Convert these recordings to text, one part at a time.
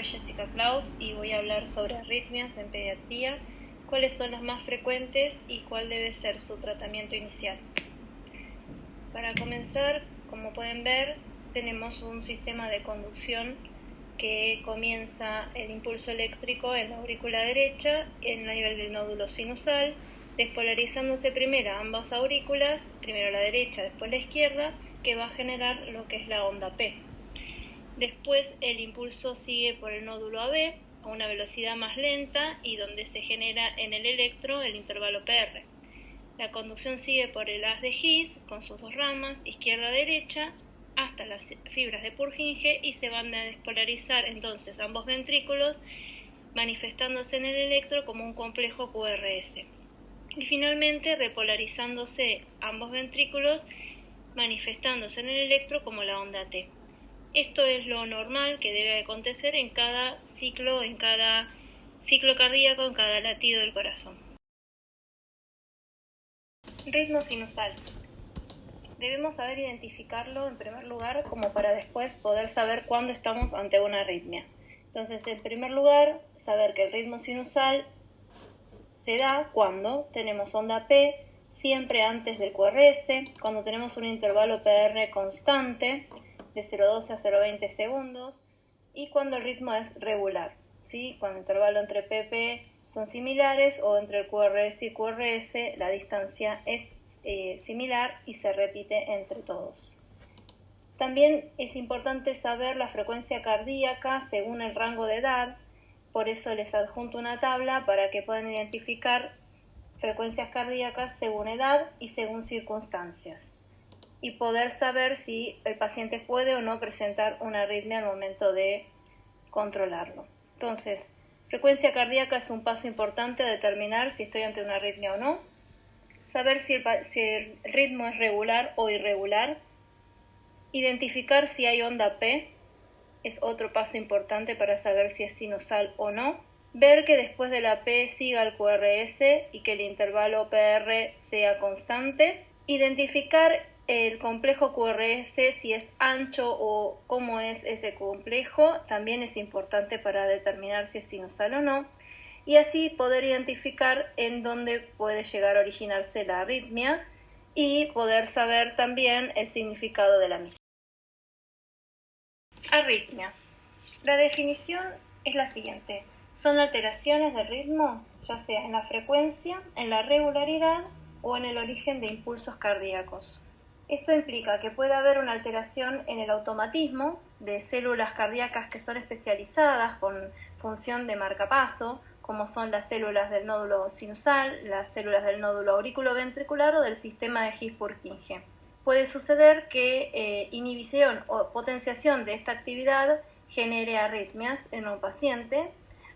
nombre es Jessica Claus y voy a hablar sobre arritmias en pediatría, cuáles son las más frecuentes y cuál debe ser su tratamiento inicial. Para comenzar, como pueden ver, tenemos un sistema de conducción que comienza el impulso eléctrico en la aurícula derecha, en el nivel del nódulo sinusal, despolarizándose primero ambas aurículas, primero la derecha, después la izquierda, que va a generar lo que es la onda P. Después el impulso sigue por el nódulo AB a una velocidad más lenta y donde se genera en el electro el intervalo PR. La conducción sigue por el haz de His con sus dos ramas, izquierda-derecha, hasta las fibras de Purkinje y se van a despolarizar entonces ambos ventrículos, manifestándose en el electro como un complejo QRS. Y finalmente repolarizándose ambos ventrículos, manifestándose en el electro como la onda T. Esto es lo normal que debe acontecer en cada ciclo cardíaco, en cada latido del corazón. Ritmo sinusal. Debemos saber identificarlo en primer lugar como para después poder saber cuándo estamos ante una arritmia. Entonces, en primer lugar, saber que el ritmo sinusal se da cuando tenemos onda P siempre antes del QRS, cuando tenemos un intervalo PR constante de 0,12 a 0,20 segundos y cuando el ritmo es regular, ¿sí? Cuando el intervalo entre PP son similares o entre el QRS y QRS la distancia es similar y se repite entre todos. También es importante saber la frecuencia cardíaca según el rango de edad, por eso les adjunto una tabla para que puedan identificar frecuencias cardíacas según edad y según circunstancias y poder saber si el paciente puede o no presentar una arritmia al momento de controlarlo. Entonces, frecuencia cardíaca es un paso importante a determinar si estoy ante una arritmia o no. Saber si el ritmo es regular o irregular. Identificar si hay onda P es otro paso importante para saber si es sinusal o no. Ver que después de la P siga el QRS y que el intervalo PR sea constante. Identificar el complejo QRS, si es ancho o cómo es ese complejo, también es importante para determinar si es sinusal o no, y así poder identificar en dónde puede llegar a originarse la arritmia y poder saber también el significado de la misma. Arritmias. La definición es la siguiente. Son alteraciones del ritmo, ya sea en la frecuencia, en la regularidad o en el origen de impulsos cardíacos. Esto implica que puede haber una alteración en el automatismo de células cardíacas que son especializadas con función de marcapaso, como son las células del nódulo sinusal, las células del nódulo auriculoventricular o del sistema de His-Purkinje. Puede suceder que inhibición o potenciación de esta actividad genere arritmias en un paciente,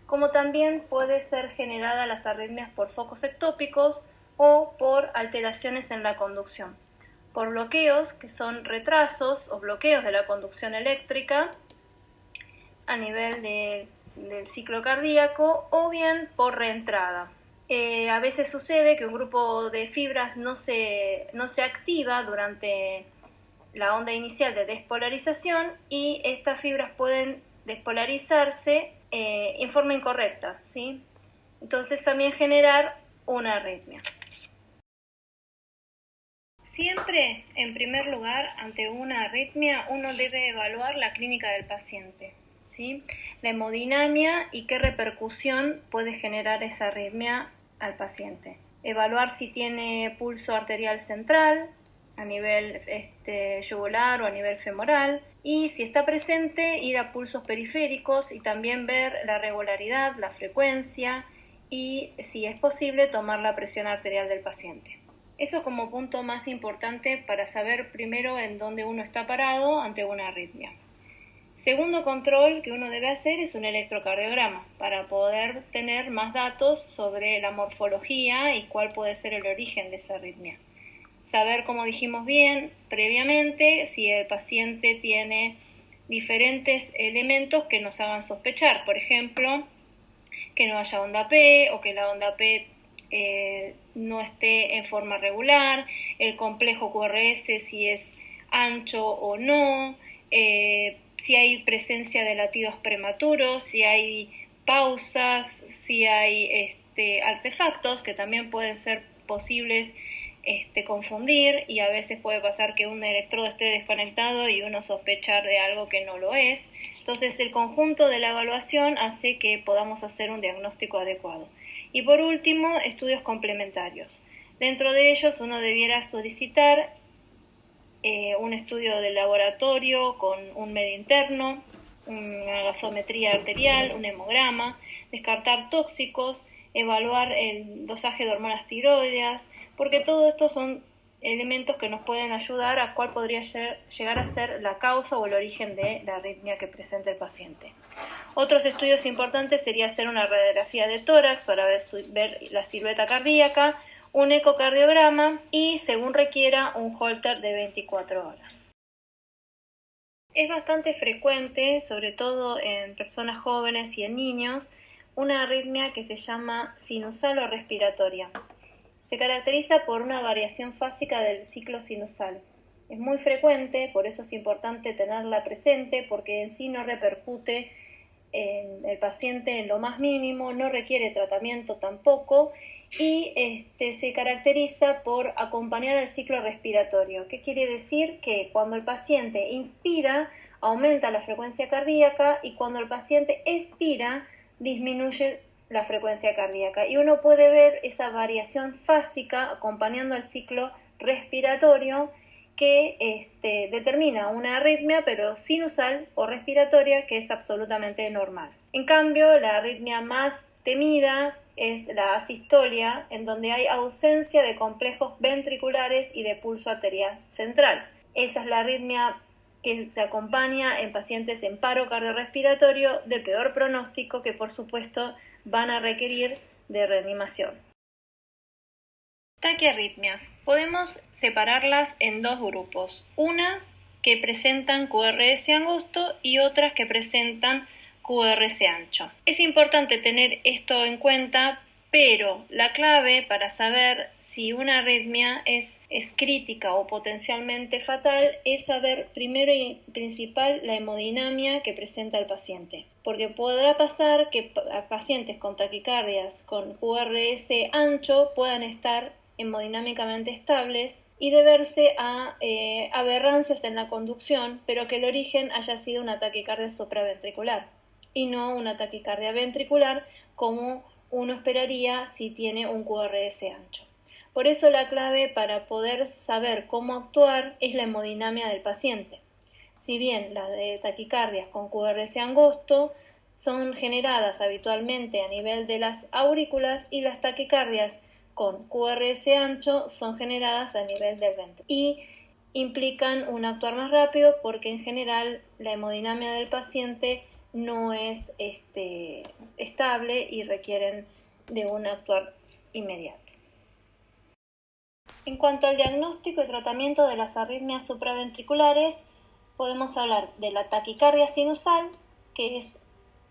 como también puede ser generada las arritmias por focos ectópicos o por alteraciones en la conducción, por bloqueos que son retrasos o bloqueos de la conducción eléctrica a nivel del ciclo cardíaco o bien por reentrada. A veces sucede que un grupo de fibras no se activa durante la onda inicial de despolarización y estas fibras pueden despolarizarse en forma incorrecta, ¿sí? Entonces también generar una arritmia. Siempre, en primer lugar, ante una arritmia, uno debe evaluar la clínica del paciente, ¿sí? La hemodinamia y qué repercusión puede generar esa arritmia al paciente. Evaluar si tiene pulso arterial central a nivel yugular o a nivel femoral y si está presente ir a pulsos periféricos y también ver la regularidad, la frecuencia y si es posible tomar la presión arterial del paciente. Eso como punto más importante para saber primero en dónde uno está parado ante una arritmia. Segundo control que uno debe hacer es un electrocardiograma para poder tener más datos sobre la morfología y cuál puede ser el origen de esa arritmia. Saber, como dijimos bien previamente, si el paciente tiene diferentes elementos que nos hagan sospechar, por ejemplo, que no haya onda P o que la onda P no esté en forma regular, el complejo QRS si es ancho o no, si hay presencia de latidos prematuros, si hay pausas, si hay artefactos que también pueden ser posibles confundir, y a veces puede pasar que un electrodo esté desconectado y uno sospechar de algo que no lo es. Entonces el conjunto de la evaluación hace que podamos hacer un diagnóstico adecuado. Y por último, estudios complementarios. Dentro de ellos uno debiera solicitar un estudio de laboratorio con un medio interno, una gasometría arterial, un hemograma, descartar tóxicos, evaluar el dosaje de hormonas tiroideas, porque todo esto son elementos que nos pueden ayudar a cuál podría llegar a ser la causa o el origen de la arritmia que presenta el paciente. Otros estudios importantes sería hacer una radiografía de tórax para ver la silueta cardíaca, un ecocardiograma y, según requiera, un Holter de 24 horas. Es bastante frecuente, sobre todo en personas jóvenes y en niños, una arritmia que se llama sinusal o respiratoria. Se caracteriza por una variación fásica del ciclo sinusal. Es muy frecuente, por eso es importante tenerla presente, porque en sí no repercute en el paciente en lo más mínimo, no requiere tratamiento tampoco, y se caracteriza por acompañar el ciclo respiratorio. ¿Qué quiere decir? Que cuando el paciente inspira, aumenta la frecuencia cardíaca, y cuando el paciente expira, disminuye la frecuencia cardíaca. Y uno puede ver esa variación fásica acompañando el ciclo respiratorio que determina una arritmia, pero sinusal o respiratoria, que es absolutamente normal. En cambio, la arritmia más temida es la asistolia, en donde hay ausencia de complejos ventriculares y de pulso arterial central. Esa es la arritmia que se acompaña en pacientes en paro cardiorrespiratorio de peor pronóstico, que por supuesto van a requerir de reanimación. Taquiarritmias. Podemos separarlas en dos grupos. Unas que presentan QRS angosto y otras que presentan QRS ancho. Es importante tener esto en cuenta, pero la clave para saber si una arritmia es crítica o potencialmente fatal es saber primero y principal la hemodinamia que presenta el paciente. Porque podrá pasar que pacientes con taquicardias con QRS ancho puedan estar hemodinámicamente estables y deberse a aberrancias en la conducción, pero que el origen haya sido una taquicardia supraventricular y no una taquicardia ventricular como uno esperaría si tiene un QRS ancho. Por eso la clave para poder saber cómo actuar es la hemodinamia del paciente. Si bien las de taquicardias con QRS angosto son generadas habitualmente a nivel de las aurículas, y las taquicardias con QRS ancho son generadas a nivel del ventre y implican un actuar más rápido, porque en general la hemodinamia del paciente no es estable y requieren de un actuar inmediato. En cuanto al diagnóstico y tratamiento de las arritmias supraventriculares, podemos hablar de la taquicardia sinusal, que es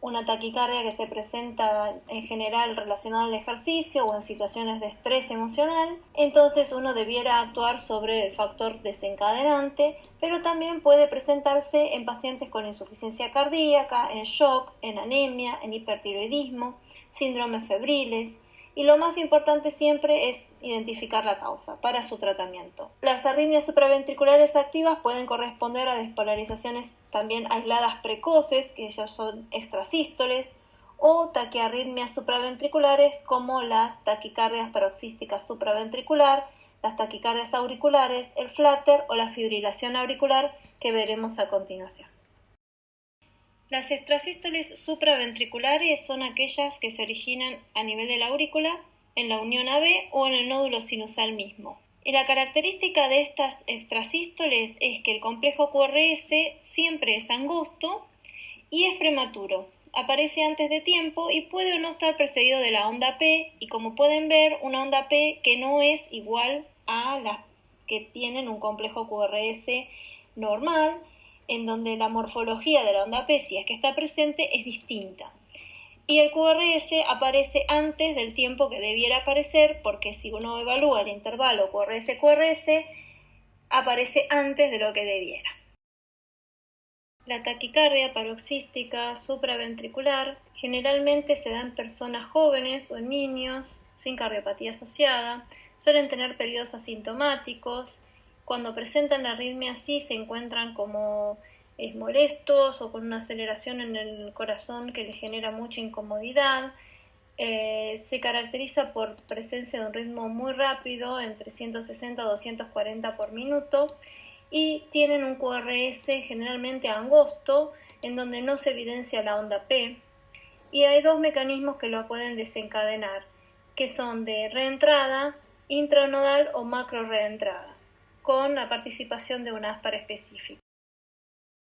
una taquicardia que se presenta en general relacionada al ejercicio o en situaciones de estrés emocional. Entonces uno debiera actuar sobre el factor desencadenante, pero también puede presentarse en pacientes con insuficiencia cardíaca, en shock, en anemia, en hipertiroidismo, síndromes febriles. Y lo más importante siempre es identificar la causa para su tratamiento. Las arritmias supraventriculares activas pueden corresponder a despolarizaciones también aisladas precoces, que ellas son extrasístoles, o taquiarritmias supraventriculares como las taquicardias paroxísticas supraventricular, las taquicardias auriculares, el flutter o la fibrilación auricular, que veremos a continuación. Las extrasístoles supraventriculares son aquellas que se originan a nivel de la aurícula, en la unión AB o en el nódulo sinusal mismo. Y la característica de estas extrasístoles es que el complejo QRS siempre es angosto y es prematuro. Aparece antes de tiempo y puede o no estar precedido de la onda P, y como pueden ver, una onda P que no es igual a las que tienen un complejo QRS normal, en donde la morfología de la onda P, si es que está presente, es distinta. Y el QRS aparece antes del tiempo que debiera aparecer, porque si uno evalúa el intervalo QRS-QRS, aparece antes de lo que debiera. La taquicardia paroxística supraventricular generalmente se da en personas jóvenes o en niños sin cardiopatía asociada, suelen tener periodos asintomáticos, cuando presentan la arritmia sí se encuentran como molestos o con una aceleración en el corazón que les genera mucha incomodidad. Se caracteriza por presencia de un ritmo muy rápido, entre 160 a 240 por minuto, y tienen un QRS generalmente angosto, en donde no se evidencia la onda P, y hay dos mecanismos que lo pueden desencadenar, que son de reentrada, intranodal o macro reentrada, con la participación de un ASPAR específico.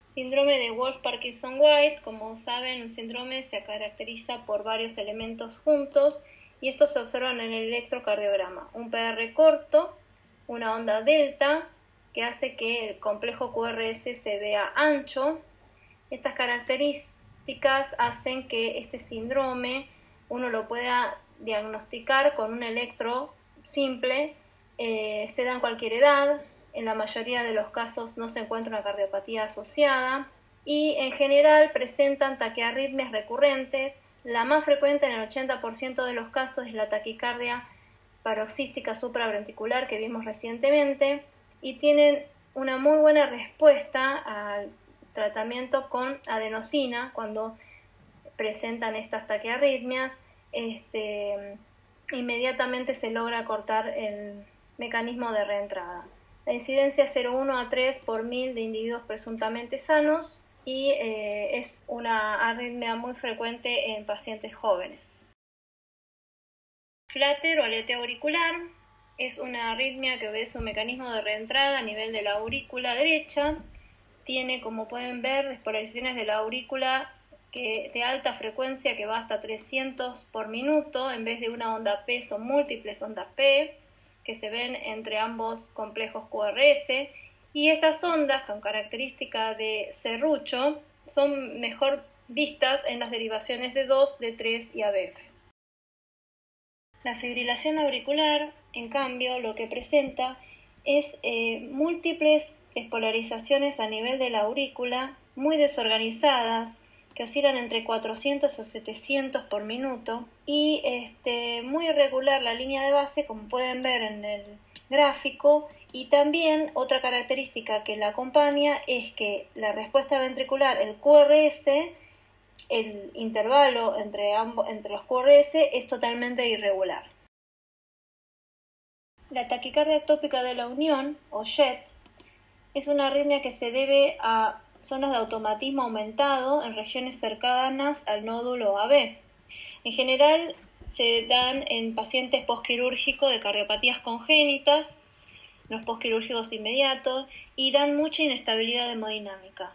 Síndrome de Wolff-Parkinson-White, como saben, un síndrome se caracteriza por varios elementos juntos y estos se observan en el electrocardiograma. Un PR corto, una onda delta, que hace que el complejo QRS se vea ancho. Estas características hacen que este síndrome uno lo pueda diagnosticar con un electro simple, se da en cualquier edad. En la mayoría de los casos no se encuentra una cardiopatía asociada y en general presentan taquiarritmias recurrentes. La más frecuente en el 80% de los casos es la taquicardia paroxística supraventricular que vimos recientemente y tienen una muy buena respuesta al tratamiento con adenosina cuando presentan estas taquiarritmias. Inmediatamente se logra cortar el mecanismo de reentrada. La incidencia es 0,1 a 3 por 1000 de individuos presuntamente sanos y es una arritmia muy frecuente en pacientes jóvenes. Flutter o aleteo auricular es una arritmia que obedece un mecanismo de reentrada a nivel de la aurícula derecha. Tiene, como pueden ver, despolarizaciones de la aurícula de alta frecuencia que va hasta 300 por minuto. En vez de una onda P son múltiples ondas P que se ven entre ambos complejos QRS, y esas ondas con característica de serrucho son mejor vistas en las derivaciones de 2, de 3 y ABF. La fibrilación auricular, en cambio, lo que presenta es múltiples despolarizaciones a nivel de la aurícula muy desorganizadas, que oscilan entre 400 o 700 por minuto y muy irregular la línea de base, como pueden ver en el gráfico. Y también otra característica que la acompaña es que la respuesta ventricular, el QRS, el intervalo entre los QRS es totalmente irregular. La taquicardia ectópica de la unión, o JET, es una arritmia que se debe a zonas de automatismo aumentado en regiones cercanas al nódulo AB. En general se dan en pacientes postquirúrgicos de cardiopatías congénitas, los postquirúrgicos inmediatos, y dan mucha inestabilidad hemodinámica.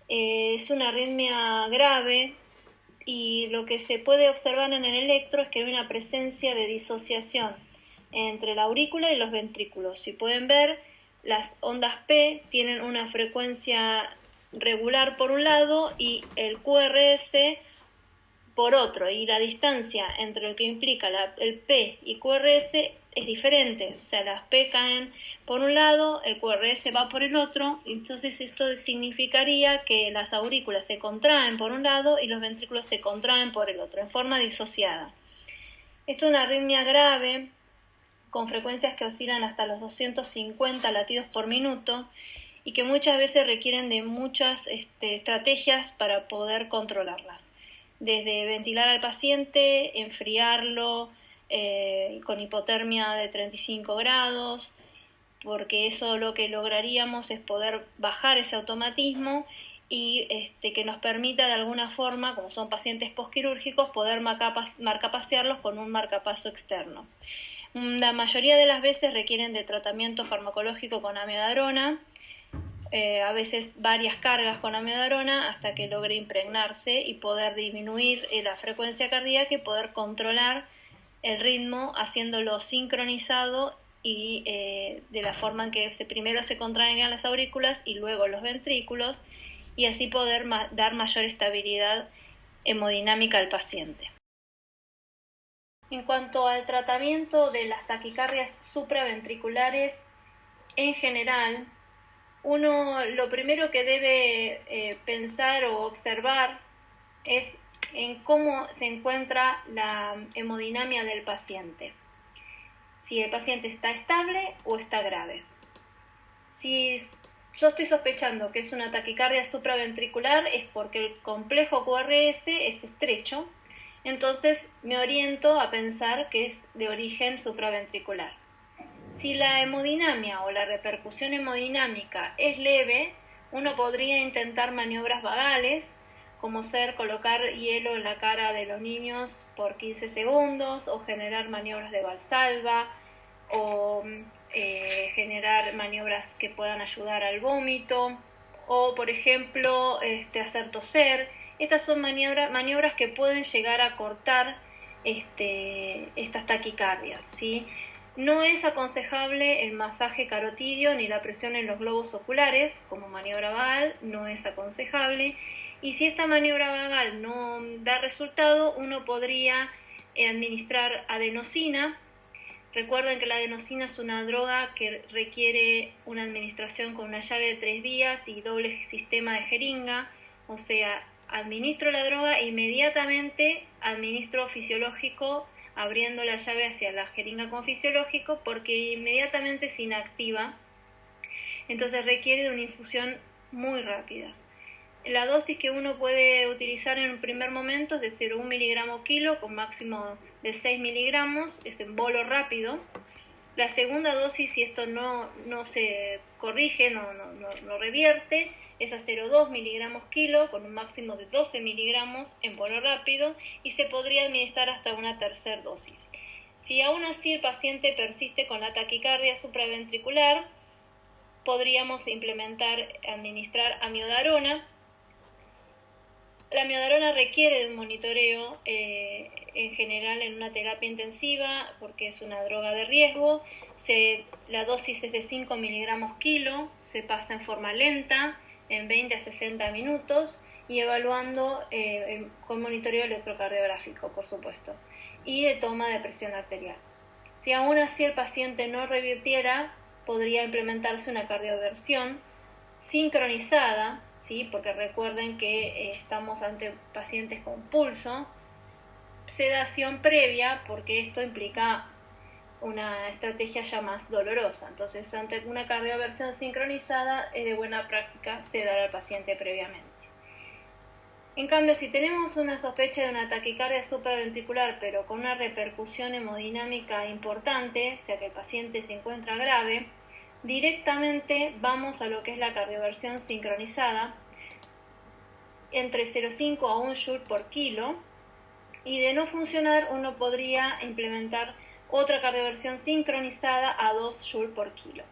Es una arritmia grave y lo que se puede observar en el electro es que hay una presencia de disociación entre la aurícula y los ventrículos. Si pueden ver, las ondas P tienen una frecuencia regular por un lado y el QRS por otro, y la distancia entre lo que implica el P y QRS es diferente, o sea, las P caen por un lado, el QRS va por el otro, entonces esto significaría que las aurículas se contraen por un lado y los ventrículos se contraen por el otro, en forma disociada. Esto es una arritmia grave, con frecuencias que oscilan hasta los 250 latidos por minuto y que muchas veces requieren de muchas estrategias para poder controlarlas. Desde ventilar al paciente, enfriarlo con hipotermia de 35 grados, porque eso lo que lograríamos es poder bajar ese automatismo y que nos permita de alguna forma, como son pacientes postquirúrgicos, poder marcapasearlos con un marcapaso externo. La mayoría de las veces requieren de tratamiento farmacológico con amiodarona, a veces varias cargas con amiodarona hasta que logre impregnarse y poder disminuir la frecuencia cardíaca y poder controlar el ritmo haciéndolo sincronizado y de la forma en que primero se contraigan las aurículas y luego los ventrículos, y así poder dar mayor estabilidad hemodinámica al paciente. En cuanto al tratamiento de las taquicardias supraventriculares, en general uno lo primero que debe pensar o observar es en cómo se encuentra la hemodinamia del paciente. Si el paciente está estable o está grave. Si yo estoy sospechando que es una taquicardia supraventricular, es porque el complejo QRS es estrecho, entonces me oriento a pensar que es de origen supraventricular. Si la hemodinamia o la repercusión hemodinámica es leve, uno podría intentar maniobras vagales, como ser colocar hielo en la cara de los niños por 15 segundos, o generar maniobras de Valsalva, o generar maniobras que puedan ayudar al vómito, o por ejemplo hacer toser. Estas son maniobras que pueden llegar a cortar estas taquicardias, ¿sí? No es aconsejable el masaje carotidio ni la presión en los globos oculares como maniobra vagal, no es aconsejable. Y si esta maniobra vagal no da resultado, uno podría administrar adenosina. Recuerden que la adenosina es una droga que requiere una administración con una llave de 3 vías y doble sistema de jeringa, o sea, administro la droga e inmediatamente administro fisiológico abriendo la llave hacia la jeringa con fisiológico porque inmediatamente se inactiva, entonces requiere de una infusión muy rápida. La dosis que uno puede utilizar en un primer momento es de 0,1 miligramo kilo con máximo de 6 miligramos, es en bolo rápido. La segunda dosis, si esto no se corrige, no revierte, es a 0,2 miligramos kilo con un máximo de 12 miligramos en bolo rápido y se podría administrar hasta una tercera dosis. Si aún así el paciente persiste con la taquicardia supraventricular, podríamos administrar amiodarona. La amiodarona requiere de un monitoreo en general en una terapia intensiva porque es una droga de riesgo. La dosis es de 5 miligramos kilo, se pasa en forma lenta, en 20 a 60 minutos y evaluando con monitoreo electrocardiográfico, por supuesto, y de toma de presión arterial. Si aún así el paciente no revirtiera, podría implementarse una cardioversión sincronizada, ¿sí? Porque recuerden que estamos ante pacientes con pulso, sedación previa, porque esto implica una estrategia ya más dolorosa. Entonces, ante una cardioversión sincronizada, es de buena práctica sedar al paciente previamente. En cambio, si tenemos una sospecha de una taquicardia supraventricular, pero con una repercusión hemodinámica importante, o sea que el paciente se encuentra grave, directamente vamos a lo que es la cardioversión sincronizada entre 0,5 a 1 joule por kilo, y de no funcionar uno podría implementar otra cardioversión sincronizada a 2 joule por kilo.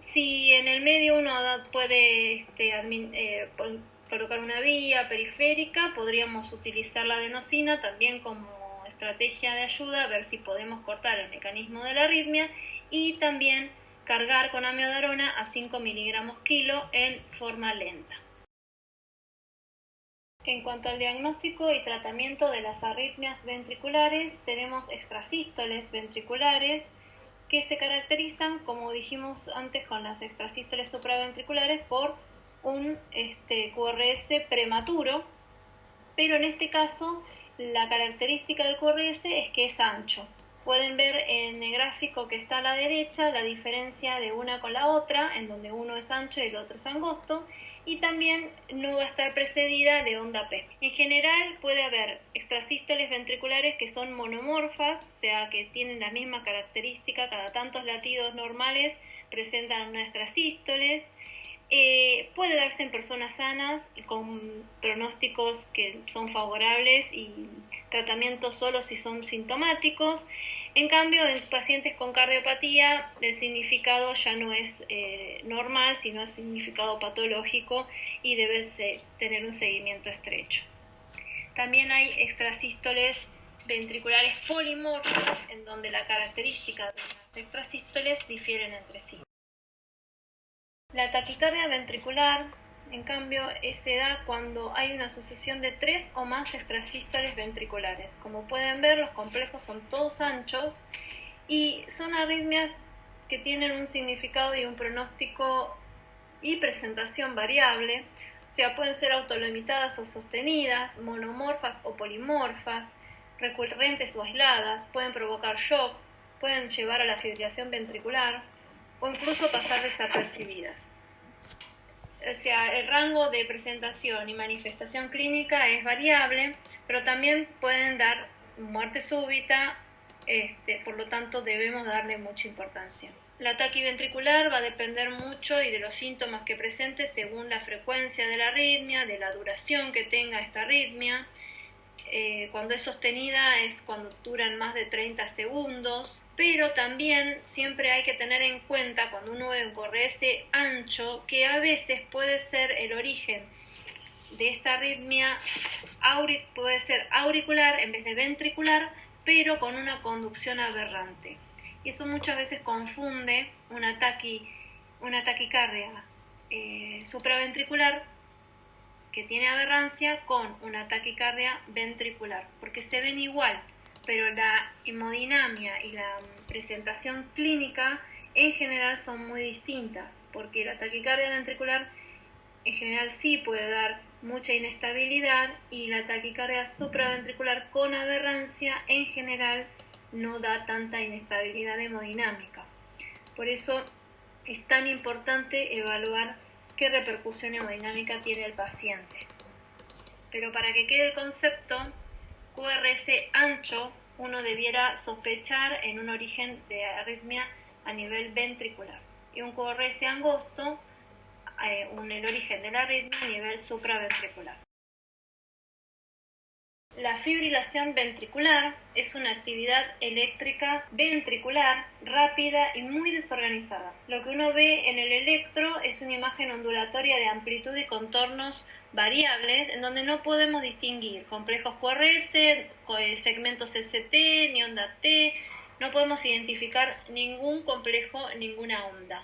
Si en el medio uno puede colocar una vía periférica, podríamos utilizar la adenosina también como estrategia de ayuda, a ver si podemos cortar el mecanismo de la arritmia, y también cargar con amiodarona a 5 miligramos kilo en forma lenta. En cuanto al diagnóstico y tratamiento de las arritmias ventriculares, tenemos extrasístoles ventriculares que se caracterizan, como dijimos antes con las extrasístoles supraventriculares, por un QRS prematuro, pero en este caso la característica del QRS es que es ancho. Pueden ver en el gráfico que está a la derecha la diferencia de una con la otra, en donde uno es ancho y el otro es angosto, y también no va a estar precedida de onda P. En general puede haber extrasístoles ventriculares que son monomorfas, o sea que tienen la misma característica, cada tantos latidos normales presentan una extrasístoles. Puede darse en personas sanas con pronósticos que son favorables y tratamientos solo si son sintomáticos. En cambio, en pacientes con cardiopatía el significado ya no es normal, sino es significado patológico y debe tener un seguimiento estrecho. También hay extrasístoles ventriculares polimorfos, en donde la característica de las extrasístoles difieren entre sí. La taquicardia ventricular, en cambio, se da cuando hay una asociación de 3 o más extrasístoles ventriculares. Como pueden ver, los complejos son todos anchos y son arritmias que tienen un significado y un pronóstico y presentación variable, o sea, pueden ser autolimitadas o sostenidas, monomorfas o polimorfas, recurrentes o aisladas, pueden provocar shock, pueden llevar a la fibrilación ventricular o incluso pasar desapercibidas. O sea, el rango de presentación y manifestación clínica es variable, pero también pueden dar muerte súbita, por lo tanto debemos darle mucha importancia. La taquiventricular va a depender mucho y de los síntomas que presente según la frecuencia de la arritmia, de la duración que tenga esta arritmia. Cuando es sostenida es cuando duran más de 30 segundos, pero también siempre hay que tener en cuenta cuando uno ve un QRS ancho que a veces puede ser el origen de esta arritmia, puede ser auricular en vez de ventricular, pero con una conducción aberrante. Y eso muchas veces confunde una taquicardia supraventricular que tiene aberrancia con una taquicardia ventricular, porque se ven igual, pero la hemodinamia y la presentación clínica en general son muy distintas, porque la taquicardia ventricular en general sí puede dar mucha inestabilidad y la taquicardia supraventricular con aberrancia en general no da tanta inestabilidad hemodinámica. Por eso es tan importante evaluar qué repercusión hemodinámica tiene el paciente. Pero para que quede el concepto, QRS ancho, uno debiera sospechar en un origen de arritmia a nivel ventricular. Y un QRS angosto, el origen de la arritmia a nivel supraventricular. La fibrilación ventricular es una actividad eléctrica ventricular rápida y muy desorganizada. Lo que uno ve en el electro es una imagen ondulatoria de amplitud y contornos variables en donde no podemos distinguir complejos QRS, segmentos ST, ni onda T, no podemos identificar ningún complejo, ninguna onda.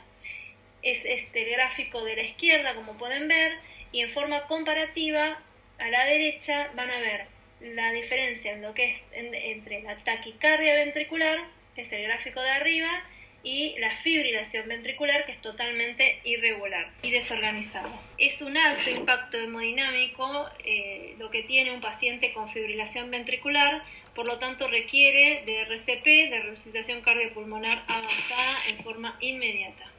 Es el gráfico de la izquierda, como pueden ver, y en forma comparativa a la derecha van a ver la diferencia en lo que es entre la taquicardia ventricular, que es el gráfico de arriba, y la fibrilación ventricular, que es totalmente irregular y desorganizado. Es un alto impacto hemodinámico lo que tiene un paciente con fibrilación ventricular, por lo tanto requiere de RCP, de resucitación cardiopulmonar avanzada, en forma inmediata.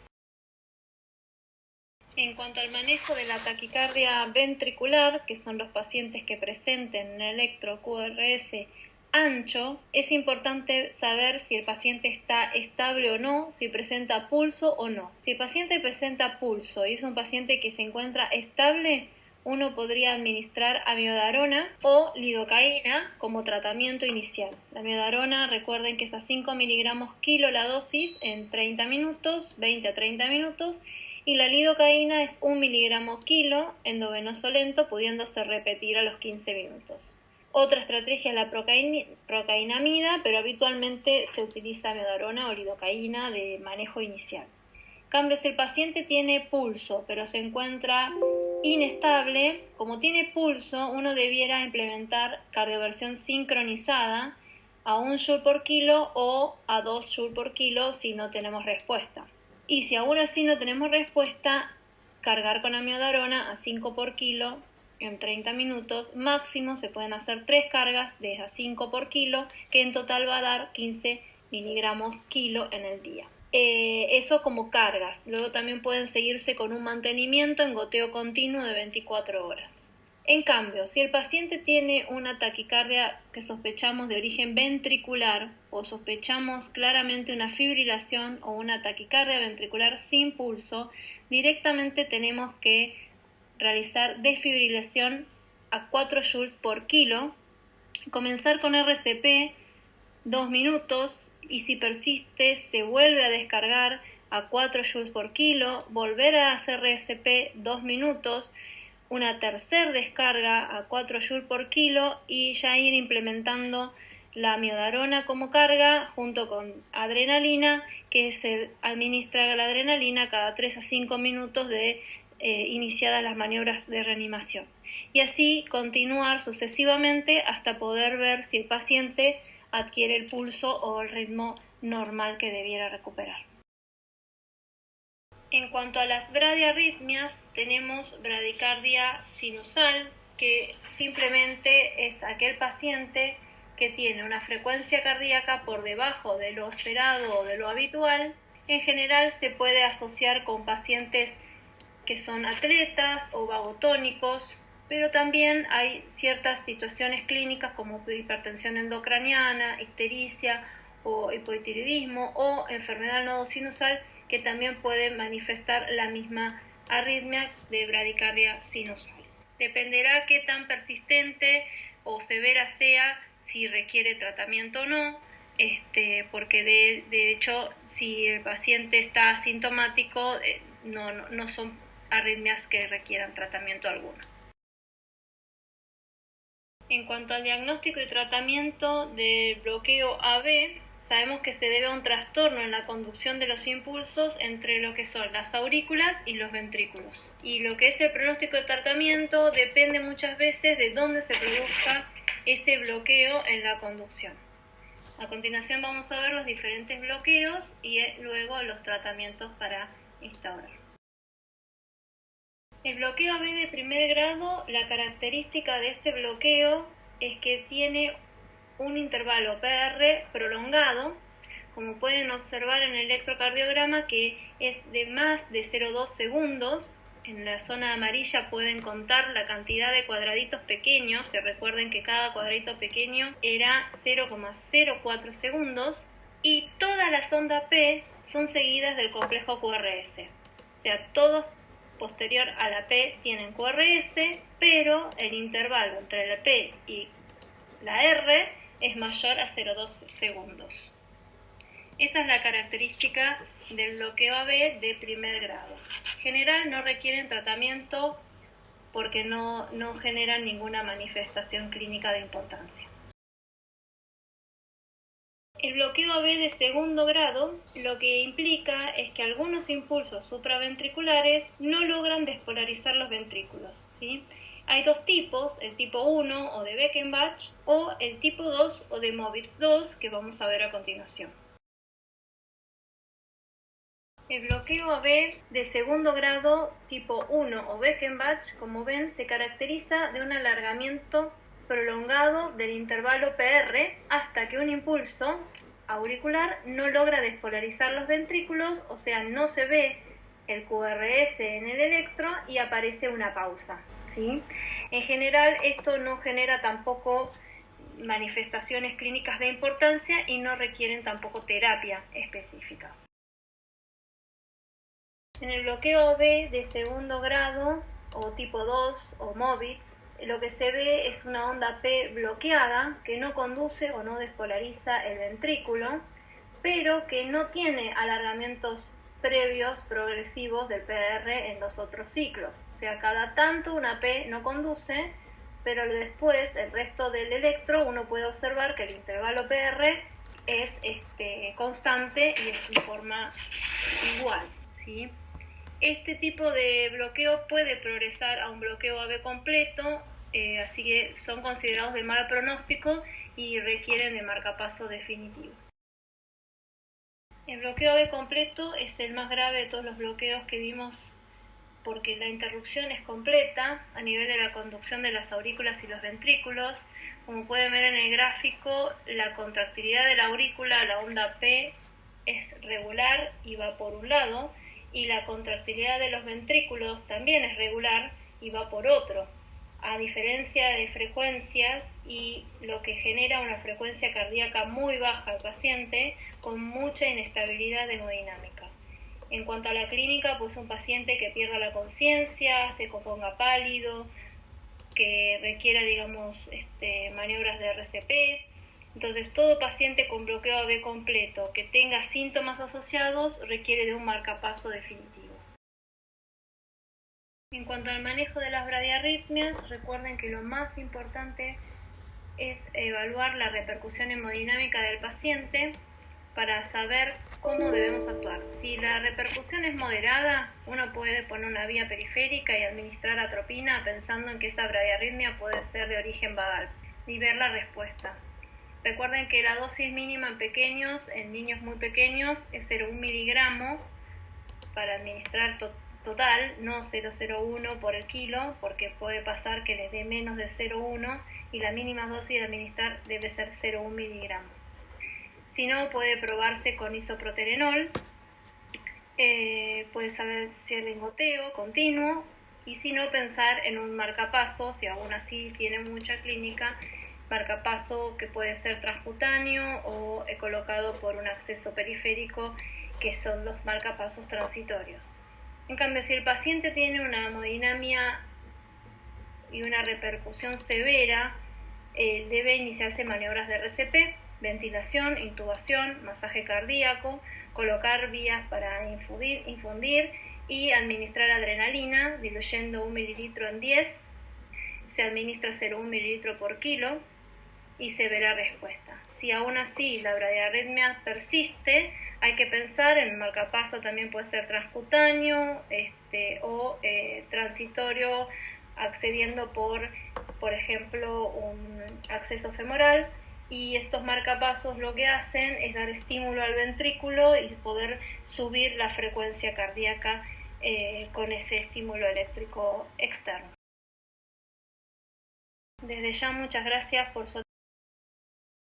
En cuanto al manejo de la taquicardia ventricular, que son los pacientes que presenten un electro QRS ancho, es importante saber si el paciente está estable o no, si presenta pulso o no. Si el paciente presenta pulso y es un paciente que se encuentra estable, uno podría administrar amiodarona o lidocaína como tratamiento inicial. La amiodarona, recuerden que es a 5 miligramos kilo la dosis en 30 minutos, 20 a 30 minutos, y la lidocaína es 1 miligramo kilo endovenoso lento, pudiéndose repetir a los 15 minutos. Otra estrategia es la procainamida, pero habitualmente se utiliza amiodarona o lidocaína de manejo inicial. En cambio, si el paciente tiene pulso, pero se encuentra inestable, como tiene pulso, uno debiera implementar cardioversión sincronizada a 1 Joule por kilo o a 2 Joule por kilo si no tenemos respuesta. Y si aún así no tenemos respuesta, cargar con amiodarona a 5 por kilo en 30 minutos. Máximo se pueden hacer 3 cargas de a 5 por kilo, que en total va a dar 15 miligramos kilo en el día. Eso como cargas. Luego también pueden seguirse con un mantenimiento en goteo continuo de 24 horas. En cambio, si el paciente tiene una taquicardia que sospechamos de origen ventricular o sospechamos claramente una fibrilación o una taquicardia ventricular sin pulso, directamente tenemos que realizar desfibrilación a 4 joules por kilo, comenzar con RCP 2 minutos y si persiste se vuelve a descargar a 4 joules por kilo, volver a hacer RCP 2 minutos, una tercera descarga a 4 joules por kilo y ya ir implementando la amiodarona como carga junto con adrenalina, que se administra la adrenalina cada 3 a 5 minutos de iniciadas las maniobras de reanimación. Y así continuar sucesivamente hasta poder ver si el paciente adquiere el pulso o el ritmo normal que debiera recuperar. En cuanto a las bradiarritmias, tenemos bradicardia sinusal, que simplemente es aquel paciente que tiene una frecuencia cardíaca por debajo de lo esperado o de lo habitual. En general se puede asociar con pacientes que son atletas o vagotónicos, pero también hay ciertas situaciones clínicas como hipertensión endocraniana, ictericia o hipotiroidismo o enfermedad del nodo sinusal que también pueden manifestar la misma arritmia de bradicardia sinusal. Dependerá qué tan persistente o severa sea, si requiere tratamiento o no, porque de hecho si el paciente está asintomático no son arritmias que requieran tratamiento alguno. En cuanto al diagnóstico y tratamiento del bloqueo AB, sabemos que se debe a un trastorno en la conducción de los impulsos entre lo que son las aurículas y los ventrículos. Y lo que es el pronóstico de tratamiento depende muchas veces de dónde se produzca ese bloqueo en la conducción. A continuación vamos a ver los diferentes bloqueos y luego los tratamientos para instaurar. El bloqueo AB de primer grado, la característica de este bloqueo es que tiene un intervalo PR prolongado, como pueden observar en el electrocardiograma, que es de más de 0,2 segundos. En la zona amarilla pueden contar la cantidad de cuadraditos pequeños, que recuerden que cada cuadradito pequeño era 0,04 segundos, y todas las ondas P son seguidas del complejo QRS. O sea, todos posterior a la P tienen QRS, pero el intervalo entre la P y la R es mayor a 0,2 segundos. Esa es la característica del bloqueo AB de primer grado. En general no requieren tratamiento porque no generan ninguna manifestación clínica de importancia. El bloqueo AB de segundo grado lo que implica es que algunos impulsos supraventriculares no logran despolarizar los ventrículos, ¿sí? Hay dos tipos, el tipo 1 o de Beckenbach o el tipo 2 o de Mobitz 2, que vamos a ver a continuación. El bloqueo AB de segundo grado tipo 1 o Beckenbach, como ven, se caracteriza de un alargamiento prolongado del intervalo PR hasta que un impulso auricular no logra despolarizar los ventrículos, o sea, no se ve el QRS en el electro y aparece una pausa, ¿sí? En general esto no genera tampoco manifestaciones clínicas de importancia y no requieren tampoco terapia específica. En el bloqueo AB de segundo grado o tipo 2 o Mobitz, lo que se ve es una onda P bloqueada que no conduce o no despolariza el ventrículo, pero que no tiene alargamientos previos progresivos del PR en los otros ciclos. O sea, cada tanto una P no conduce, pero después el resto del electro uno puede observar que el intervalo PR es constante y es de forma igual, ¿sí? Este tipo de bloqueo puede progresar a un bloqueo AB completo, así que son considerados de mal pronóstico y requieren de marcapaso definitivo. El bloqueo AB completo es el más grave de todos los bloqueos que vimos porque la interrupción es completa a nivel de la conducción de las aurículas y los ventrículos. Como pueden ver en el gráfico, la contractilidad de la aurícula, la onda P, es regular y va por un lado, y la contractilidad de los ventrículos también es regular y va por otro, a diferencia de frecuencias, y lo que genera una frecuencia cardíaca muy baja al paciente con mucha inestabilidad hemodinámica. En cuanto a la clínica, pues un paciente que pierda la conciencia, se componga pálido, que requiera, digamos, maniobras de RCP. Entonces, todo paciente con bloqueo AB completo que tenga síntomas asociados requiere de un marcapaso definitivo. En cuanto al manejo de las bradiarritmias, recuerden que lo más importante es evaluar la repercusión hemodinámica del paciente para saber cómo debemos actuar. Si la repercusión es moderada, uno puede poner una vía periférica y administrar atropina pensando en que esa bradiarritmia puede ser de origen vagal y ver la respuesta. Recuerden que la dosis mínima en niños muy pequeños, es 0,1 miligramo para administrar total, no 0,01 por el kilo, porque puede pasar que les dé menos de 0,1 y la mínima dosis de administrar debe ser 0,1 miligramos. Si no, puede probarse con isoproterenol, puede saber si el goteo continuo, y si no, pensar en un marcapaso, si aún así tiene mucha clínica, marcapaso que puede ser transcutáneo o colocado por un acceso periférico, que son los marcapasos transitorios. En cambio, si el paciente tiene una hemodinamia y una repercusión severa, debe iniciarse maniobras de RCP, ventilación, intubación, masaje cardíaco, colocar vías para infundir y administrar adrenalina, diluyendo 1 mililitro en 10, se administra 0,1 mililitro por kilo y se verá respuesta. Si aún así la bradiarritmia persiste, hay que pensar en el marcapaso, también puede ser transcutáneo o transitorio, accediendo por ejemplo, un acceso femoral, y estos marcapasos lo que hacen es dar estímulo al ventrículo y poder subir la frecuencia cardíaca con ese estímulo eléctrico externo. Desde ya, muchas gracias por su atención.